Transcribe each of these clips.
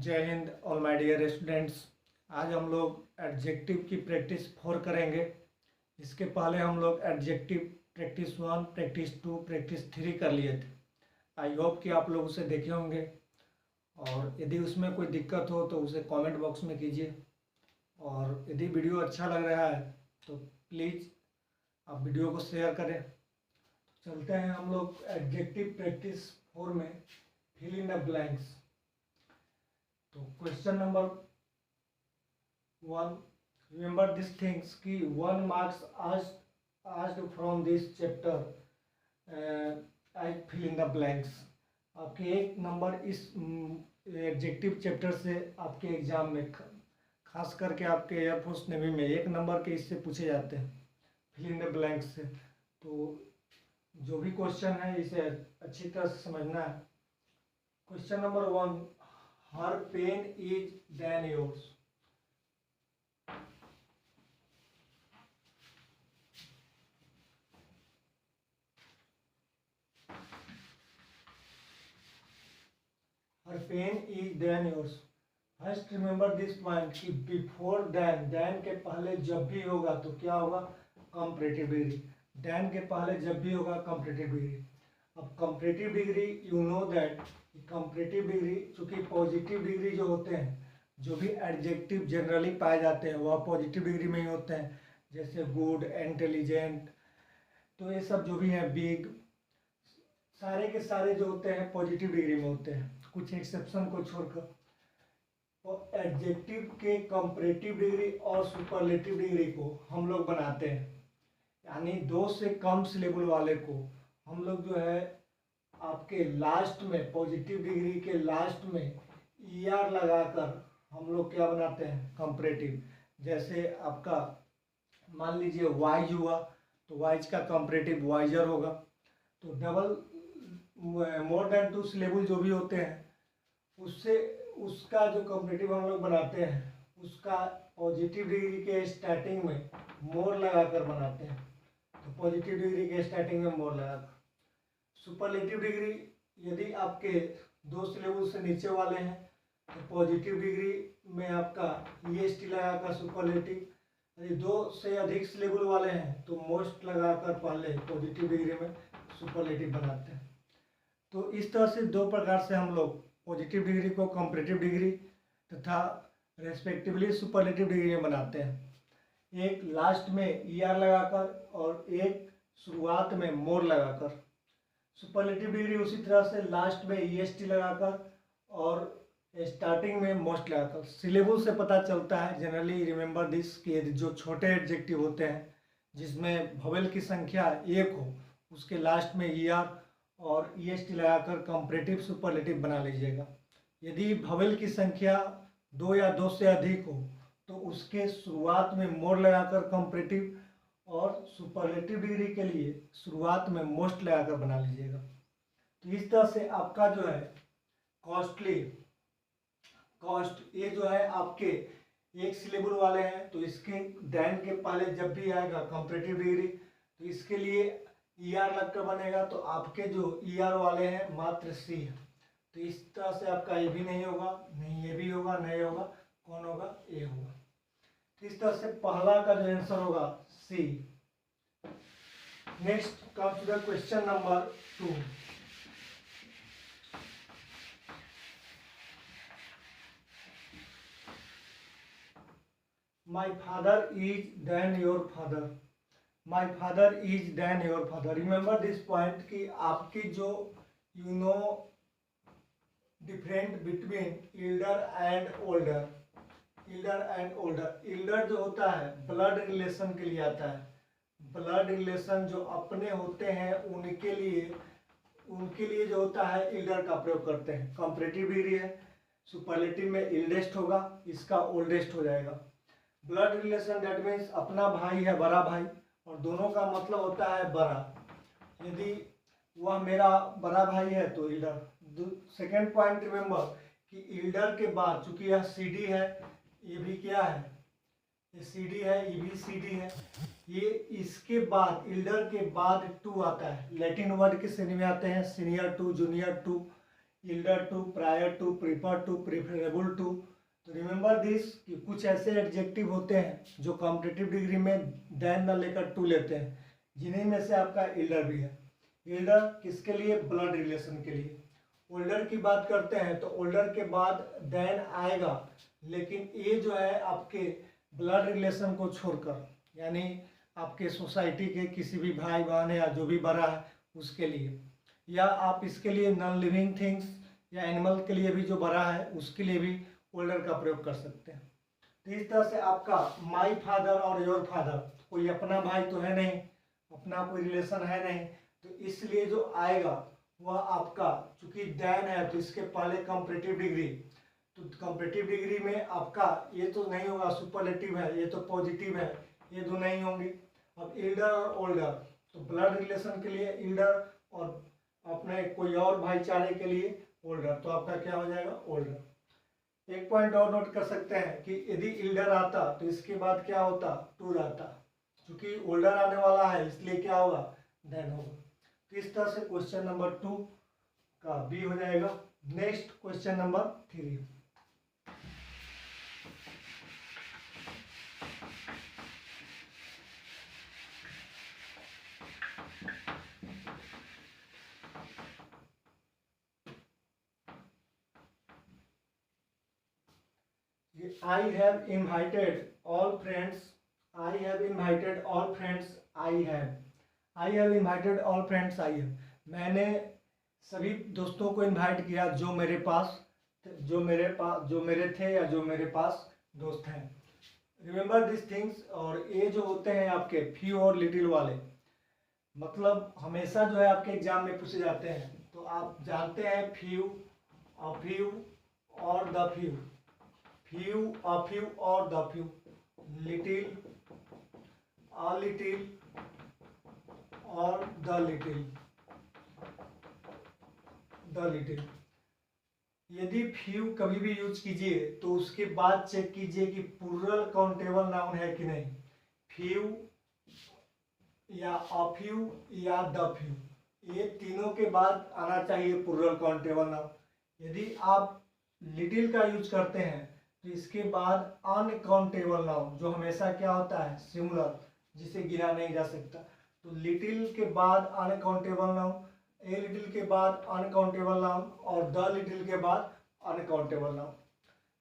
जय हिंद all my dear students. आज हम लोग एडजेक्टिव की प्रैक्टिस 4 करेंगे। इसके पहले हम लोग एडजेक्टिव प्रैक्टिस 1, प्रैक्टिस 2, प्रैक्टिस 3 कर लिए थे। आई होप कि आप लोग उसे देखे होंगे, और यदि उसमें कोई दिक्कत हो तो उसे कमेंट बॉक्स में कीजिए। और यदि वीडियो अच्छा लग रहा है तो प्लीज़ आप वीडियो को शेयर करें। चलते हैं हम लोग एडजेक्टिव प्रैक्टिस 4 में, फिल इन द ब्लैंक्स। तो question number 1, remember this things कि 1 marks asked from this chapter I fill in the blanks. आपके 1 नंबर इस एडजेक्टिव चैप्टर से आपके एग्जाम में, खास करके आपके एयरफोर्स नेवी में 1 नंबर के इससे पूछे जाते हैं, फिल इन द ब्लैंक्स से। तो जो भी क्वेश्चन है इसे अच्छी तरह से समझना है। Question number 1, her pen is than yours. Her pen is than yours. First remember this point कि before than के पहले जब भी होगा तो क्या होगा, कंपैरेटिव डिग्री। than के पहले जब भी होगा कंपैरेटिव डिग्री। अब comparative degree you know that comparative degree, चूंकि पॉजिटिव डिग्री जो होते हैं, जो भी एडजेक्टिव जनरली पाए जाते हैं वह पॉजिटिव डिग्री में ही होते हैं, जैसे गुड, इंटेलिजेंट, तो ये सब जो भी हैं, बिग, सारे के सारे जो होते हैं पॉजिटिव डिग्री में होते हैं, कुछ एक्सेप्शन को छोड़कर। तो एडजेक्टिव के कंपैरेटिव डिग्री और सुपरलेटिव डिग्री को हम लोग बनाते हैं, यानी 2 से कम सिलेबल वाले को हम लोग जो है आपके लास्ट में, पॉजिटिव डिग्री के लास्ट में ER लगाकर हम लोग क्या बनाते हैं, कंपैरेटिव। जैसे आपका मान लीजिए वाइज हुआ तो वाइज का कंपैरेटिव वाइजर होगा। तो डबल मोर देन 2 सिलेबल जो भी होते हैं उससे, उसका जो कंपैरेटिव हम लोग बनाते हैं उसका पॉजिटिव डिग्री के स्टार्टिंग में मोर लगाकर बनाते हैं। तो पॉजिटिव डिग्री के स्टार्टिंग में मोर लगाकर। सुपरलेटिव डिग्री यदि आपके 2 सिलेबल से नीचे वाले हैं तो पॉजिटिव डिग्री में आपका EST लगाकर सुपरलेटिव, यदि 2 से अधिक सिलेबल वाले हैं तो मोस्ट लगाकर पहले पॉजिटिव डिग्री में सुपरलेटिव बनाते हैं। तो इस तरह से 2 प्रकार से हम लोग पॉजिटिव डिग्री को कंपैरेटिव डिग्री तथा रेस्पेक्टिवली सुपरलेटिव डिग्री में बनाते हैं। एक लास्ट में ER लगाकर और एक शुरुआत में मोर लगाकर। सुपरलेटिव डिग्री उसी तरह से लास्ट में EST लगाकर और स्टार्टिंग में मोस्ट लगाकर। सिलेबल से पता चलता है, जनरली रिमेंबर दिस, कि जो छोटे एडजेक्टिव होते हैं जिसमें वोवेल की संख्या 1 हो, उसके लास्ट में ER और EST लगाकर कंपैरेटिव सुपरलेटिव बना लीजिएगा। यदि वोवेल की संख्या 2 या 2 से अधिक हो तो उसके शुरुआत में मोर लगाकर कंपैरेटिव, और सुपरलेटिव डिग्री के लिए शुरुआत में मोस्ट लगाकर बना लीजिएगा। तो इस तरह से आपका जो है कॉस्ट ये जो है आपके 1 सिलेबल वाले हैं तो इसके देन के पहले जब भी आएगा कंपैरेटिव डिग्री तो इसके लिए ER लगकर बनेगा। तो आपके जो ER वाले हैं मात्र C है। तो इस तरह से आपका ये भी नहीं होगा, नहीं ये भी होगा, नहीं होगा, कौन होगा, A होगा। तो इस तरह से पहला का जो आंसर होगा C। Next come to the question number 2। My father is than your father. My father is than your father. Remember this point कि आपकी जो you know different between elder and older. elder and older. elder जो होता है blood relation के लिए आता है। ब्लड रिलेशन जो अपने होते हैं उनके लिए जो होता है एल्डर का प्रयोग करते हैं। कंपैरेटिव डिग्री है, सुपरलेटिव में एल्डेस्ट होगा, इसका ओल्डेस्ट हो जाएगा। ब्लड रिलेशन दैट मीन्स अपना भाई है, बड़ा भाई, और दोनों का मतलब होता है बड़ा। यदि वह मेरा बड़ा भाई है तो एल्डर। सेकेंड पॉइंट रिमेंबर कि एल्डर के बाद, चूंकि यह CD है, ये भी क्या है, ये CD है, ये भी CD है, ये इसके बाद एल्डर के बाद 2 आता है। लैटिन वर्ड के श्रेणी में आते हैं senior 2, junior 2। Elder to, prior to, prefer to, preferable to. तो रिमेंबर दिस कि कुछ ऐसे एडजेक्टिव होते हैं जो कॉम्पिटिटिव डिग्री में देन न लेकर टू लेते हैं, जिन्हीं में से आपका इल्डर भी है। इल्डर किसके लिए? ब्लड रिलेशन के लिए। ओल्डर की बात करते हैं तो ओल्डर के बाद देन आएगा, लेकिन ये जो है आपके ब्लड रिलेशन को छोड़कर, यानी आपके सोसाइटी के किसी भी भाई बहन या जो भी बड़ा है उसके लिए, या आप इसके लिए नॉन लिविंग थिंग्स या एनिमल के लिए भी जो बड़ा है उसके लिए भी ओल्डर का प्रयोग कर सकते हैं। तो इस तरह से आपका माई फादर और योर फादर, कोई अपना भाई तो है नहीं, अपना कोई रिलेशन है नहीं, तो इसलिए जो आएगा वह आपका, चूंकि देन है तो इसके पहले कंपैरेटिव डिग्री, तो कंपैरेटिव डिग्री में आपका ये तो नहीं होगा, सुपरलेटिव है, ये तो पॉजिटिव है, ये दो नहीं होंगे। अब इल्डर और ओल्डर, तो ब्लड रिलेशन के लिए इल्डर और अपने कोई और भाईचारे के लिए ओल्डर, तो आपका क्या हो जाएगा? ओल्डर। एक पॉइंट और नोट कर सकते हैं कि यदि इल्डर आता तो इसके बाद क्या होता? टूर आता, क्योंकि ओल्डर आने वाला है इसलिए क्या होगा? देन होगा। तो इस तरह से क्वेश्चन नंबर 2 का बी हो जाएगा। Next question number 3। I have invited all friends. I have invited all friends. I have invited all friends. मैंने सभी दोस्तों को इनवाइट किया जो मेरे थे या जो मेरे पास दोस्त हैं। Remember this things. और ये जो होते हैं आपके फ्यू और लिटिल वाले, मतलब हमेशा जो है आपके एग्जाम में पूछे जाते हैं। तो आप जानते हैं फ्यू, अ फ्यू और the few, few, a few और the few, little, a little और द लिटिल, द लिटिल। यदि फ्यू कभी भी यूज कीजिए तो उसके बाद चेक कीजिए कि प्लूरल काउंटेबल नाउन है कि नहीं। फ्यू या अ फ्यू या द फ्यू, ये तीनों के बाद आना चाहिए प्लूरल काउंटेबल नाउन। यदि आप लिटिल का यूज करते हैं तो इसके बाद अनकाउंटेबल नाउन, जो हमेशा क्या होता है? सिंगुलर, जिसे गिना नहीं जा सकता। तो लिटिल के बाद अनकाउंटेबल नाउन, ए लिटिल के बाद अनकाउंटेबल नाउन और द लिटिल के बाद अनकाउंटेबल नाउन।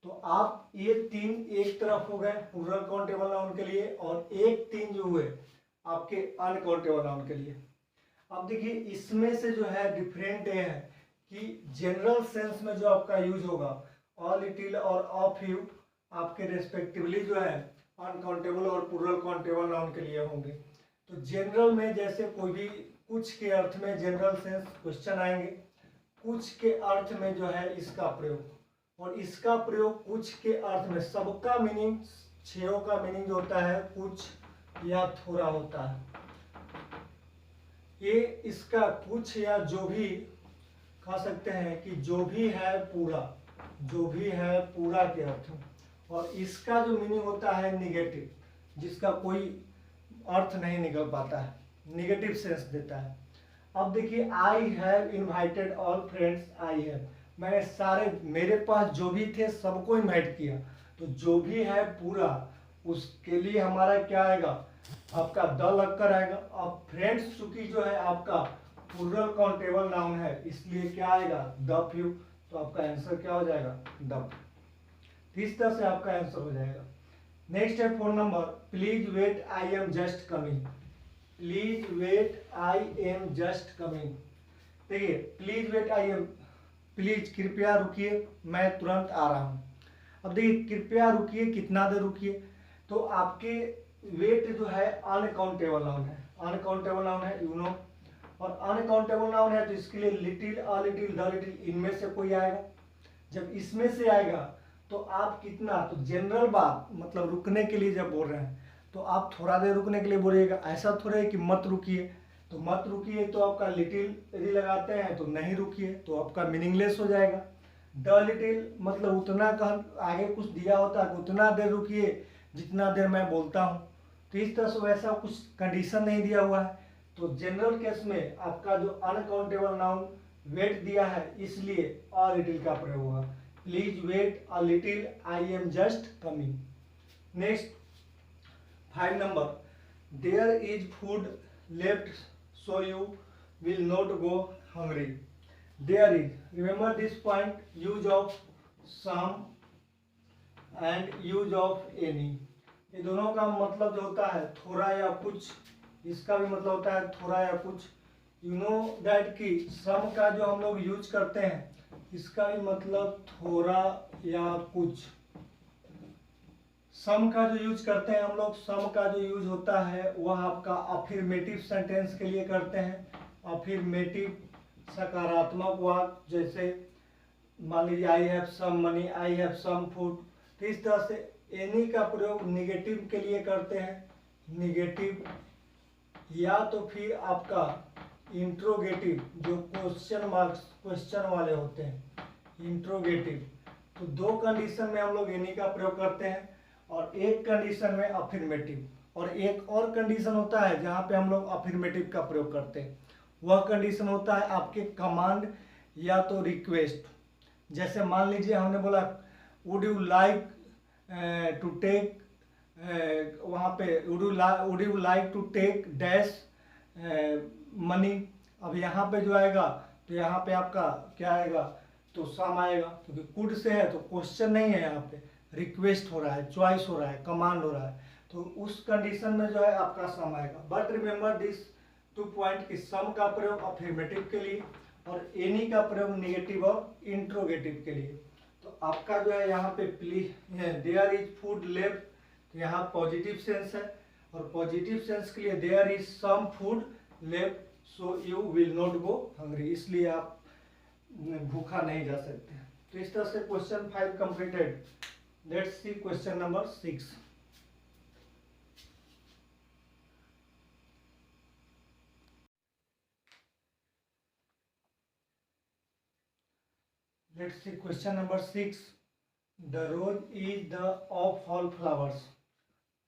तो आप ये तीन एक तरफ हो गए प्लूरल काउंटेबल नाउन के लिए, और एक तीन जो हुए आपके अनकाउंटेबल नाउन के लिए। अब देखिए इसमें से जो है डिफरेंट ये है कि जनरल सेंस में जो आपका यूज होगा अ लिटिल और अ फ्यू आपके रेस्पेक्टिवली जो है अनकाउंटेबल और प्लूरल काउंटेबल नाउन के लिए होंगे। तो जनरल में जैसे कोई भी कुछ के अर्थ में जनरल सेंस क्वेश्चन आएंगे, कुछ के अर्थ में जो है इसका प्रयोग, और इसका प्रयोग कुछ के अर्थ में, सबका मीनिंग, छेओं का मीनिंग जो होता है कुछ या थोड़ा होता है। ये इसका कुछ या जो भी कह सकते हैं कि जो भी है पूरा, जो भी है पूरा के अर्थ में, और इसका जो मीनिंग होता है निगेटिव, जिसका कोई अर्थ नहीं निकल पाता है, निगेटिव सेंस देता है। अब देखिए I have invited all friends, I have, मैंने सारे, मेरे पास जो भी थे सबको इनवाइट किया, तो जो भी है पूरा उसके लिए हमारा क्या आएगा? आपका द लगकर आएगा। अब फ्रेंड्स चूंकि जो है आपका प्लूरल काउंटेबल नाउन है इसलिए क्या आएगा? The few. तो आपका आंसर क्या हो जाएगा? द। इस तरह से आपका आंसर हो जाएगा। नेक्स्ट है 4 number, please wait I am just coming. Please wait I am just coming. देखिए please wait I am, please कृपया रुकिए मैं तुरंत आ रहा हूँ। अब देखिए कृपया रुकिए, कितना देर रुकिए? तो आपके वेट जो है अनकाउंटेबल नाउन है, अनकाउंटेबल नाउन है, यू नो, और अनकाउंटेबल नाउन है तो इसके लिए little, a little, the little, इनमें से कोई आएगा। जब इसमें से आएगा तो आप कितना, तो जनरल बात, मतलब रुकने के लिए जब बोल रहे हैं तो आप थोड़ा देर रुकने के लिए बोलिएगा, ऐसा थोड़ा है कि मत रुकिए। तो मत रुकिए तो आपका लिटिल यदि लगाते हैं तो नहीं रुकिए, तो आपका मीनिंगलेस हो जाएगा। द लिटिल मतलब उतना का आगे कुछ दिया होता है, उतना देर रुकिए जितना देर मैं बोलता हूँ। तो इस तरह से वैसा कुछ कंडीशन नहीं दिया हुआ है। तो जनरल केस में आपका जो अनकाउंटेबल नाउन वेट दिया है इसलिए अ लिटिल का प्रयोग होगा। Please wait a little, I am just coming. Next 5 number, there is food left so you will not go hungry. There is, remember this point, use of some and use of any. ये दोनों का मतलब जो होता है थोड़ा या कुछ, इसका भी मतलब होता है थोड़ा या कुछ। यू नो दैट कि सम का जो हम लोग यूज करते हैं इसका भी मतलब थोड़ा या कुछ। सम का जो यूज करते हैं हम लोग, सम का जो यूज होता है वह आपका अफर्मेटिव सेंटेंस के लिए करते हैं। अफर्मेटिव सकारात्मक वाक्य, जैसे मान लीजिए I have some money, I have some food. तो इस तरह से एनी का प्रयोग निगेटिव के लिए करते हैं। निगेटिव या तो फिर आपका इंट्रोगेटिव, जो क्वेश्चन मार्क्स क्वेश्चन वाले होते हैं, इंट्रोगेटिव। तो दो कंडीशन में हम लोग एनी का प्रयोग करते हैं और एक कंडीशन में अफर्मेटिव, और एक और कंडीशन होता है जहाँ पे हम लोग अफर्मेटिव का प्रयोग करते हैं। वह कंडीशन होता है आपके कमांड या तो रिक्वेस्ट। जैसे मान लीजिए हमने बोला would you like to take, वहाँ पे would you like to take dash money. अब यहाँ पे जो आएगा तो यहाँ पे आपका क्या आएगा, तो सम आएगा, क्योंकि कुड से है तो क्वेश्चन नहीं है, यहाँ पे रिक्वेस्ट हो रहा है, चॉइस हो रहा है, कमांड हो रहा है। तो उस कंडीशन में जो है आपका सम आएगा। बट रिमेंबर दिस 2 पॉइंट कि सम का प्रयोग अफर्मेटिव के लिए और एनी का प्रयोग निगेटिव और इंट्रोगेटिव के लिए। तो आपका जो है यहाँ पे देयर इज फूड लेफ्ट, तो यहाँ पॉजिटिव सेंस है, और पॉजिटिव सेंस के लिए there is some food left so you will not go hungry, इसलिए आप भूखा नहीं जा सकते। तो इस तरह से question 5 completed. Let's see question number 6। Let's see question number 6. The rose is the of all flowers.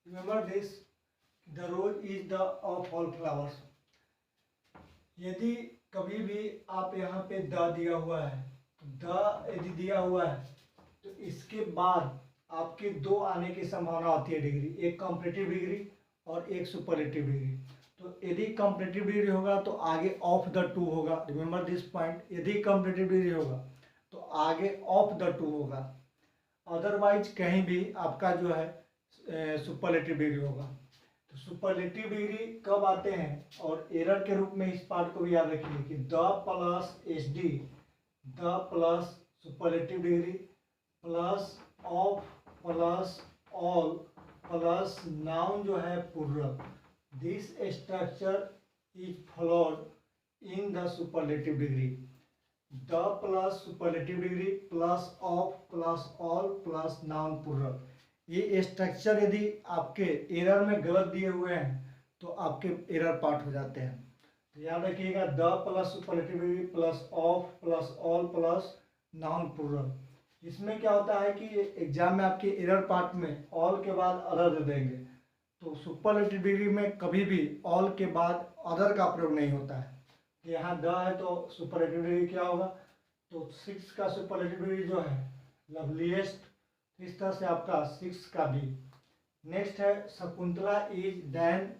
Remember this. The rose is the of all flowers. यदि कभी भी आप यहाँ पे द दिया हुआ है, तो द यदि दिया हुआ है तो इसके बाद आपके दो आने की संभावना होती है डिग्री, एक कंपैरेटिव डिग्री और एक सुपरलेटिव डिग्री। तो यदि कंपैरेटिव डिग्री होगा तो आगे ऑफ द टू होगा। रिमेंबर दिस पॉइंट, यदि कंपैरेटिव डिग्री होगा तो आगे ऑफ द टू होगा, अदरवाइज कहीं भी आपका जो है सुपरलेटिव डिग्री होगा। तो सुपरलेटिव डिग्री कब आते हैं, और एरर के रूप में इस पार्ट को भी याद रखिए कि the plus H D, the plus superlative degree plus of plus all plus noun जो है plural, this structure is followed in the superlative degree. The plus superlative degree plus of plus all plus noun plural. ये structure यदि आपके error में गलत दिए हुए हैं तो आपके एरर पार्ट हो जाते हैं। तो याद रखिएगा the plus superlative degree plus of plus all plus noun plural. इसमें क्या होता है कि एग्जाम में आपके एरर पार्ट में ऑल के बाद अदर दे देंगे, तो सुपरलेटिव डिग्री में कभी भी ऑल के बाद अदर का प्रयोग नहीं होता है। यहाँ द है तो सुपरलेटिव डिग्री क्या होगा, तो 6 का सुपरलेटिव डिग्री जो है लवलीएस्ट, इस तरह से आपका 6 का भी। नेक्स्ट है Shakuntala is than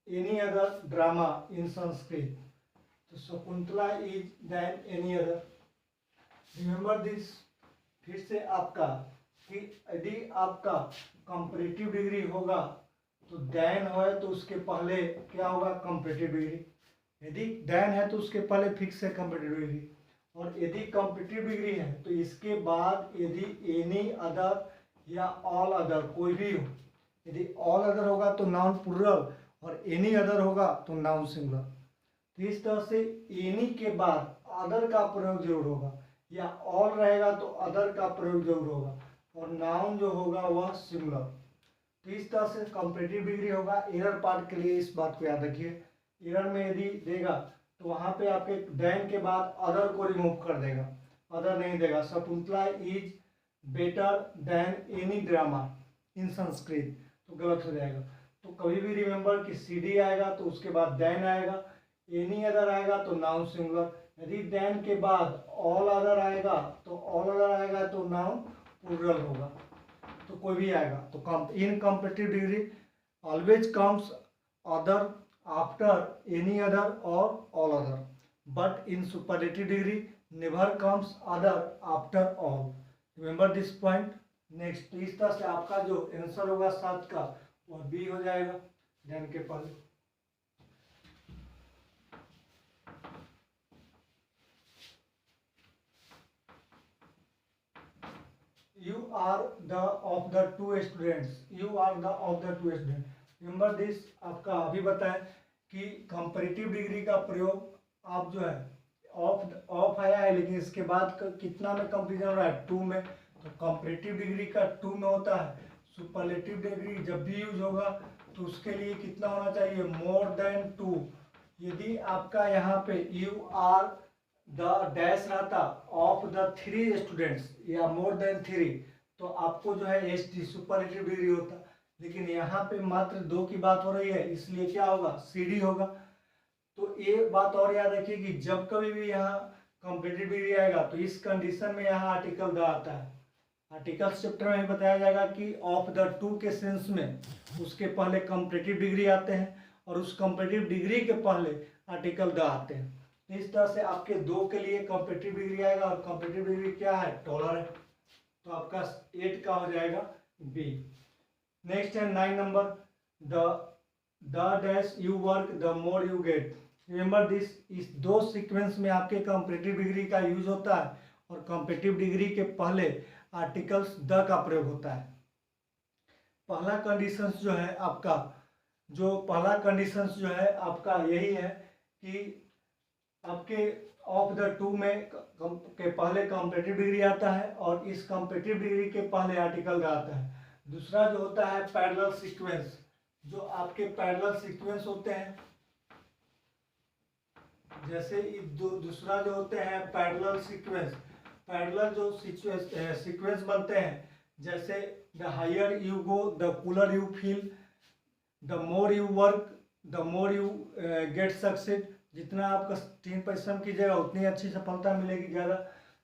any other drama in Sanskrit. तो Shakuntala is than any other, remember this. फिर से आपका कि यदि आपका कंपैरेटिव डिग्री होगा तो देन है तो उसके पहले क्या होगा, कंपैरेटिव डिग्री। यदि देन है तो उसके पहले फिक्स है कंपैरेटिव डिग्री, और यदि कंपैरेटिव डिग्री है तो इसके बाद यदि एनी अदर या ऑल अदर कोई भी हो, यदि ऑल अदर होगा तो नाउन प्लूरल और एनी अदर होगा तो नाउन सिंगुलर। तो इस तरह से एनी के बाद अदर का प्रयोग जरूर होगा, या ऑल रहेगा तो अदर का प्रयोग जरूर होगा, और नाउन जो होगा वह सिंगुलर। तो इस तरह से कंपैरेटिव डिग्री होगा। एरर पार्ट के लिए इस बात को याद रखिए, एरर में यदि देगा तो वहाँ पे आपके देन के बाद अदर को रिमूव कर देगा, अदर नहीं देगा। Shakuntala is better than any drama in Sanskrit, तो गलत हो जाएगा। तो कभी भी रिमेंबर कि सी डी आएगा तो उसके बाद देन आएगा, एनी अदर आएगा तो नाउन सिंगुलर, यदि देन के बाद ऑल अदर आएगा तो ऑल अदर आएगा तो नाउन प्लूरल होगा, तो कोई भी आएगा। तो in comparative degree always comes other after any other और all other, but in superlative degree never comes other after all. Remember this point. Next, इस तरह से आपका जो आंसर होगा 7 का वह बी हो जाएगा देन के पहले। You are the of the two students. You are the of the two students. Remember this। आपका अभी बताएं कि कंपैरेटिव डिग्री का प्रयोग आप जो है ऑफ आया है, लेकिन इसके बाद कितना में कंपेरिजन हो रहा है, 2 में। तो कंपैरेटिव डिग्री का 2 में होता है। सुपरलेटिव डिग्री जब भी यूज होगा तो उसके लिए कितना होना चाहिए, मोर देन 2। यदि आपका यहाँ पे यू आर द डैश रहता ऑफ द 3 स्टूडेंट्स या मोर देन 3 तो आपको जो है एस टी सुपरलेटिव डिग्री होता, लेकिन यहाँ पे मात्र 2 की बात हो रही है, इसलिए क्या होगा, सी डी होगा। तो ये बात और याद रखिए कि जब कभी भी यहाँ कंपेटिटिव डिग्री आएगा तो इस कंडीशन में यहाँ आर्टिकल द आता है। आर्टिकल चैप्टर में बताया जाएगा कि ऑफ द 2 के सेंस में उसके पहले कंपेटिटिव डिग्री आते हैं और उस कंपेटिटिव डिग्री के पहले आर्टिकल द आते हैं। इस तरह से आपके 2 के लिए कंपेटिटिव डिग्री आएगा और कंपेटिटिव डिग्री क्या है, टॉलर है। तो आपका 8 का हो जाएगा बी। नेक्स्ट है 9 number, the dash you work the more you gate. Remember this. इस 2 सीक्वेंस में आपके कंपेटिटिव डिग्री का यूज होता है और कंपेटिटिव डिग्री के पहले आर्टिकल्स द का प्रयोग होता है। पहला कंडीशंस जो है आपका यही है कि आपके ऑफ द 2 में के पहले कंपेटिटिव डिग्री आता है और इस कंपेटिटिव डिग्री के पहले आर्टिकल आता है। दूसरा जो होता है पैरेलल सीक्वेंस, जो आपके पैरेलल सीक्वेंस होते हैं, जैसे दूसरा जो होते हैं पैरेलल सीक्वेंस, पैरेलल जो सीक्वेंस बनते हैं, जैसे the higher you go the cooler you feel, the more you work the more you get succeed. जितना आप टीम परिश्रम कीजिएगा उतनी अच्छी सफलता मिलेगी ज़्यादा।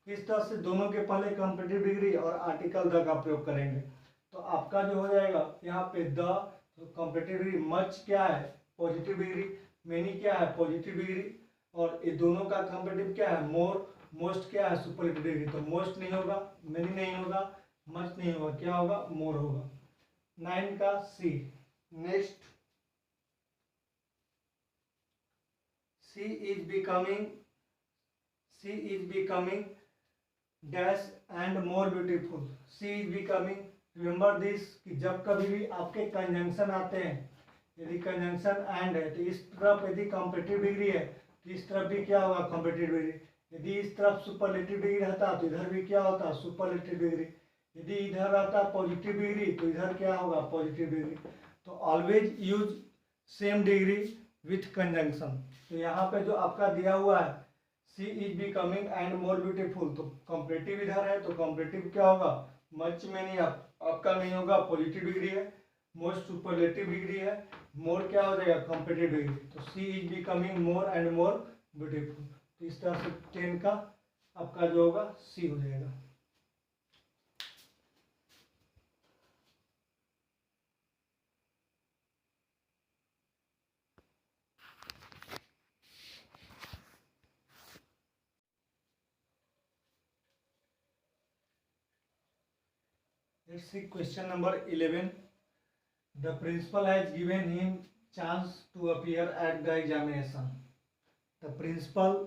इस तरह से दोनों के पहले कंपेटिटिव डिग्री और आर्टिकल द का प्रयोग करेंगे। तो आपका जो हो जाएगा यहाँ पे द, तो कंपेटिटिव डिग्री मच क्या है, पॉजिटिव डिग्री, मेनी क्या है, पॉजिटिव डिग्री, और ये दोनों का कंपेटिटिव क्या है, मोर, मोस्ट क्या है, सुपरलेटिव डिग्री। तो मोस्ट नहीं होगा, मेनी नहीं होगा, मच नहीं होगा, क्या होगा, मोर होगा। 9 का C. Next, she is becoming dash and more beautiful। she is becoming, remember this कि जब कभी भी आपके कंजंक्शन आते हैं, यदि कंजंक्शन एंड है तो इस तरफ यदि कंपेटिटिव डिग्री है तो इस तरफ भी क्या होगा, कंपेटिटिव डिग्री। यदि इस तरफ सुपरलेटिव डिग्री रहता तो इधर भी क्या होता, सुपरलेटिव डिग्री। यदि इधर रहता पॉजिटिव डिग्री तो इधर क्या होगा, पॉजिटिव डिग्री। तो always use same degree with conjunction. तो यहाँ पे जो आपका दिया हुआ है she is becoming and more beautiful, तो कंपेटिटिव इधर है तो कंपेटिटिव क्या होगा, मच में नहीं आपका नहीं होगा, पॉजिटिव डिग्री है। मोस्ट सुपरलेटिव डिग्री है, मोर क्या हो जाएगा, कंपेटिटिव डिग्री। तो she is becoming more and more beautiful. तो इस तरह से 10 का आपका जो होगा सी हो जाएगा। Let's see question number 11. The principal has given him chance to appear at the examination. The principal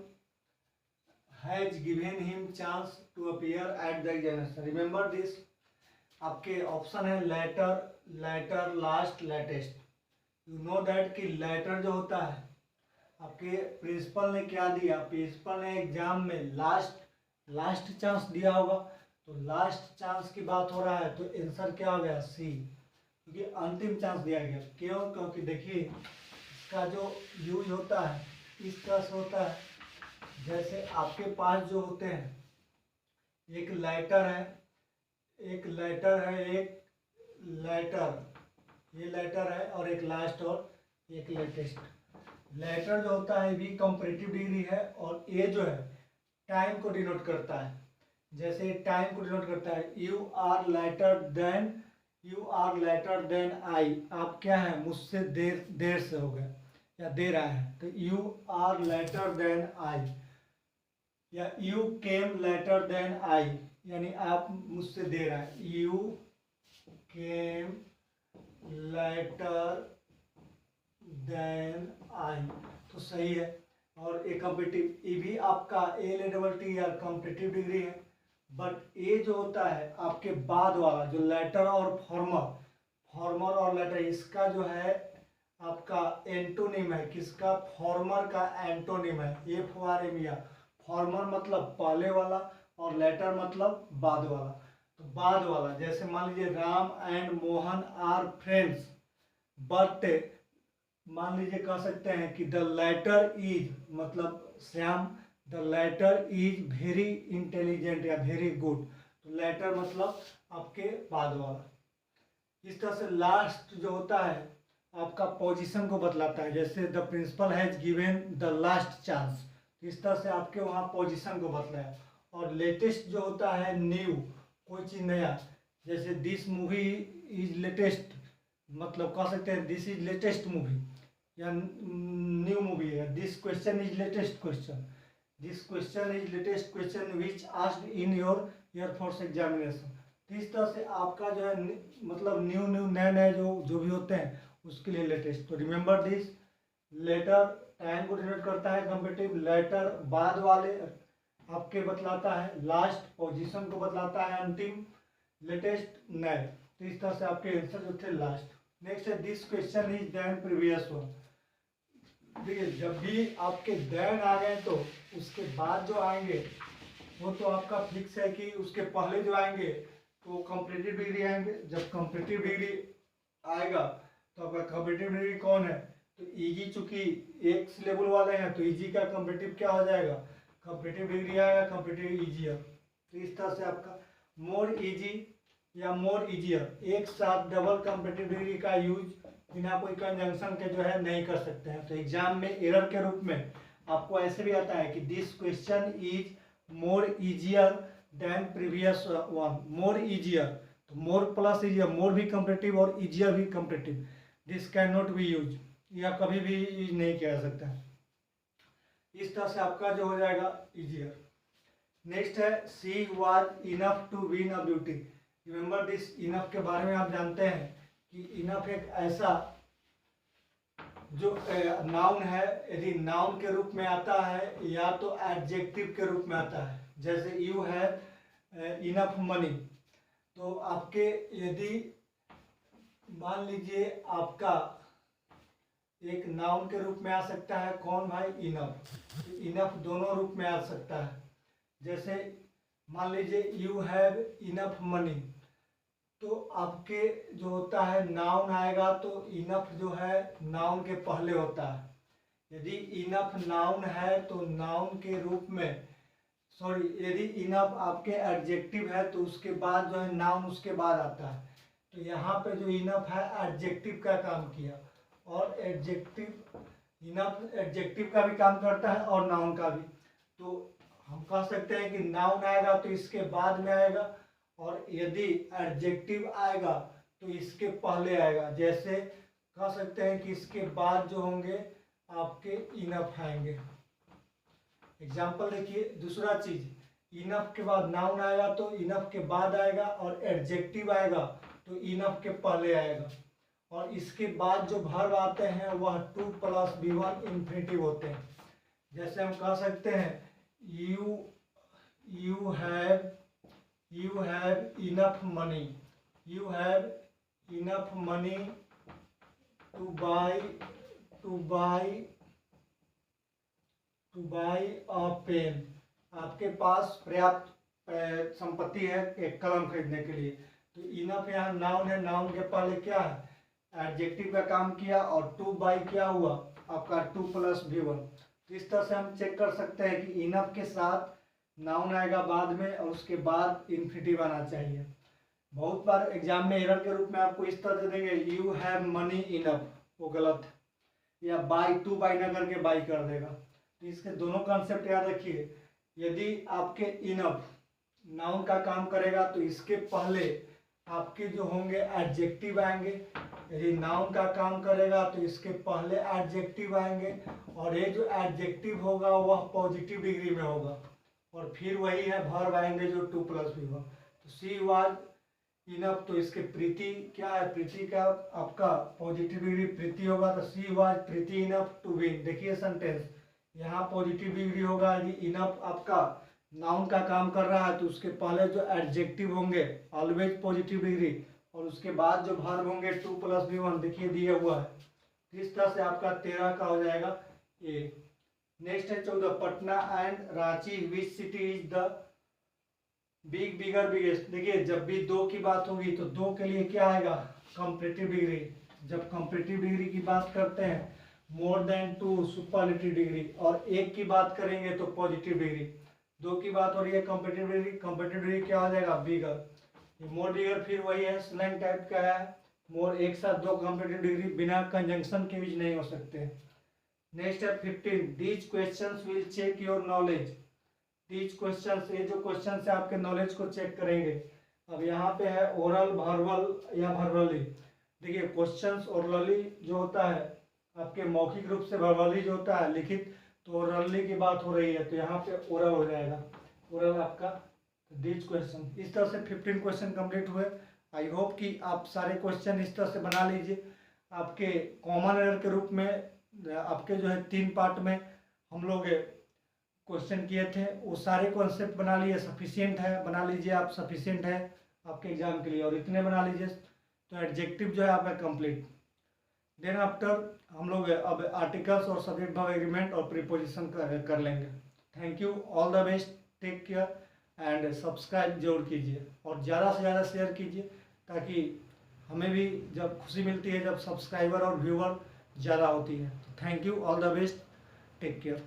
has given him chance to appear at the examination. Remember this. आपके ऑप्शन है later, latter, last, latest. You know that कि latter जो होता है आपके principal ने क्या दिया, प्रिंसिपल ने एग्जाम में लास्ट चांस दिया होगा। तो लास्ट चांस की बात हो रहा है तो आंसर क्या हो गया, सी, क्योंकि अंतिम चांस दिया गया। क्यों, क्योंकि देखिए इसका जो यूज होता है इस तरह से होता है, जैसे आपके पास जो होते हैं एक लेटर है, एक लेटर, ये लेटर है और एक लास्ट और एक लेटेस्ट। लेटर जो होता है भी कंपैरेटिव डिग्री है, और ए जो है टाइम को डिनोट करता है। जैसे टाइम को डिनोट करता है, you are later than I, आप क्या है मुझसे देर से हो गए या देर आए हैं, तो you are later than I, या you came later than I, यानी आप मुझसे देर आए, you came later than I, तो सही है। और ए कॉम्पिटिटिव, ये भी आपका ए लेवल टी या कॉम्पिटिटिव डिग्री है, बट ए जो होता है आपके बाद वाला जो लेटर और फॉर्मर और लेटर, इसका जो है आपका एंटोनिम है, किसका, फॉर्मर का एंटोनिम है, ए फॉर्मिया। फॉर्मर मतलब पहले वाला और लेटर मतलब बाद वाला। तो बाद वाला जैसे मान लीजिए Ram and Mohan are friends, but मान लीजिए कह सकते हैं कि द लेटर इज, मतलब Shyam, the latter is very intelligent या वेरी गुड, तो लेटर मतलब आपके बाद वाला। इस तरह से लास्ट जो होता है आपका पोजीशन को बतलाता है, जैसे the principal has given the last chance, इस तरह से आपके वहाँ पोजीशन को बतलाया। और लेटेस्ट जो होता है न्यू, कोई चीज़ नया, जैसे दिस मूवी इज लेटेस्ट, मतलब कह सकते हैं दिस इज लेटेस्ट मूवी या न्यू मूवी है। This question is latest question, this question is latest question which asked in your air force examination. तो इस तरह से आपका जो है मतलब न्यू नए जो भी होते हैं उसके लिए लेटेस्ट। तो रिमेंबर दिस, लेटर टाइम को डिनोट करता है कॉम्पिटिटिव, लेटर बाद वाले आपके बतलाता है, लास्ट पोजीशन को बतलाता है अंतिम, लेटेस्ट नए। तो इस तरह से आपके आंसर जो थे लास्ट। नेक्स्ट है this question is than previous one. देखिए जब भी आपके देन आ गए तो उसके बाद जो आएंगे वो तो आपका फिक्स है कि उसके पहले जो आएंगे तो कॉम्पिटिटिव डिग्री आएंगे। जब कॉम्पिटिटिव डिग्री आएगा तो आपका कॉम्पिटिटिव डिग्री कौन है, तो इजी, चूंकि एक लेवल वाले हैं तो इजी का कॉम्पिटिटिव क्या हो जाएगा, कॉम्पिटिटिव डिग्री आएगा, कॉम्पिटिटिव ईजियर। तो इस तरह से आपका मोर इजी या मोर इजियर, एक साथ डबल कॉम्पिटिटिव डिग्री का यूज बिना कोई कंजंक्शन के जो है नहीं कर सकते हैं। तो एग्जाम में एरर के रूप में आपको ऐसे भी आता है कि this question is more easier than previous one, more easier, तो मोर प्लस इजियर, मोर भी कॉम्पिटिटिव और इजियर भी competitive, this can not be use, या कभी भी यूज नहीं किया जा सकता है। इस तरह से आपका जो हो जाएगा इजियर। नेक्स्ट है she was enough to win a beauty. Remember this, enough के बारे में आप जानते हैं कि इनफ एक ऐसा जो नाउन है, यदि नाउन के रूप में आता है या तो एडजेक्टिव के रूप में आता है। जैसे यू हैव इनफ मनी, तो आपके यदि मान लीजिए आपका एक नाउन के रूप में आ सकता है कौन भाई, इनफ। इनफ दोनों रूप में आ सकता है। जैसे मान लीजिए यू हैव इनफ मनी, तो आपके जो होता है नाउन आएगा तो इनफ जो है नाउन के पहले होता है। यदि इनफ नाउन है तो नाउन के रूप में, सॉरी, यदि इनफ आपके एडजेक्टिव है तो उसके बाद जो है नाउन उसके बाद आता है। तो यहाँ पे जो इनफ है एडजेक्टिव का काम किया, और एडजेक्टिव, इनफ एडजेक्टिव का भी काम करता है और नाउन का भी। तो हम कह सकते हैं कि नाउन आएगा तो इसके बाद में आएगा, और यदि एडजेक्टिव आएगा तो इसके पहले आएगा। जैसे कह सकते हैं कि इसके बाद जो होंगे आपके इनफ आएंगे। एग्जाम्पल देखिए, दूसरा चीज, इनफ के बाद नाउन आएगा तो इनफ के बाद आएगा, और एडजेक्टिव आएगा तो इनफ के पहले आएगा, और इसके बाद जो वर्ब आते हैं वह टू प्लस B1 इंफिनिटिव होते हैं। जैसे हम कह सकते हैं you have enough money, you have enough money to buy a pen, आपके पास पर्याप्त संपत्ति है एक कलम खरीदने के लिए। तो इनफ यहाँ नाउन है, नाउन के पहले क्या है, एडजेक्टिव का काम किया, और टू बाई क्या हुआ आपका 2 + B1। तो इस तरह से हम चेक कर सकते हैं कि इनफ के साथ नाउन आएगा बाद में और उसके बाद इंफिनिटिव आना चाहिए। बहुत बार एग्जाम में एरर के रूप में आपको इस तरह से देंगे यू हैव मनी इनफ, वो गलत है। या बाई, टू बाई ना करके बाई कर देगा। तो इसके दोनों कॉन्सेप्ट याद रखिए। यदि आपके इनफ नाउन का काम करेगा तो इसके पहले आपके जो होंगे एडजेक्टिव आएंगे। यदि नाउन का काम करेगा तो इसके पहले एडजेक्टिव आएंगे, और ये जो एडजेक्टिव होगा वह पॉजिटिव डिग्री में होगा, और फिर वही है वर्ब आएंगे जो 2+भी होगा। तो सी वाज इनफ, तो इसके प्रीति क्या है, प्रीति का आपका पॉजिटिव डिग्री प्रीति होगा, तो she was pretty enough to win. देखिए सेंटेंस, यहाँ पॉजिटिव डिग्री होगा। यदि इनफ आपका नाउन का काम कर रहा है तो उसके पहले जो एडजेक्टिव होंगे ऑलवेज पॉजिटिव डिग्री, और उसके बाद जो वर्ब होंगे 2+भी1, देखिए दिया हुआ है। इस तरह से आपका 13 का हो जाएगा ए। नेक्स्ट है 14, Patna and Ranchi which city is the big, bigger, biggest. देखिए जब भी दो की बात होगी तो दो के लिए क्या आएगा, कंपैरेटिव डिग्री। जब कंपैरेटिव डिग्री की बात करते हैं मोर देन 2 सुपरलेटिव डिग्री, और एक की बात करेंगे तो पॉजिटिव डिग्री। दो की बात हो रही है कंपैरेटिव डिग्री, कंपैरेटिव डिग्री क्या हो जाएगा, बिगर। मोर बिगर फिर वही है, स्लैंग टाइप का है। मोर एक साथ दो कंपैरेटिव डिग्री बिना कंजंक्शन के यूज नहीं हो सकते। नेक्स्ट है 15, these questions will check your knowledge. These questions, ये जो क्वेश्चन है आपके नॉलेज को चेक करेंगे। अब यहाँ पे है ओरल, वर्बल या वर्बली। देखिए क्वेश्चंस ओरली जो होता है आपके मौखिक रूप से, वर्बली जो होता है लिखित, तो ओरली की बात हो रही है तो यहाँ पे ओरल हो जाएगा, ओरल आपका दीज क्वेश्चन। इस तरह से 15 क्वेश्चन कंप्लीट हुए। आई होप कि आप सारे क्वेश्चन इस तरह से बना लीजिए। आपके कॉमन एरर के रूप में आपके जो है 3 पार्ट में हम लोग क्वेश्चन किए थे, वो सारे कॉन्सेप्ट बना लिए, सफिशिएंट है, बना लीजिए आप, सफिशिएंट है आपके एग्जाम के लिए, और इतने बना लीजिए तो एडजेक्टिव जो है आपका कंप्लीट। देन आफ्टर हम लोग अब आर्टिकल्स और सब्जेक्ट वर्ब एग्रीमेंट और प्रीपोजिशन कर लेंगे। Thank you, all the best, take care and subscribe जरूर कीजिए, और ज़्यादा से ज़्यादा शेयर कीजिए, ताकि हमें भी जब खुशी मिलती है जब सब्सक्राइबर और व्यूअर ज़्यादा होती है। Thank you, all the best, take care.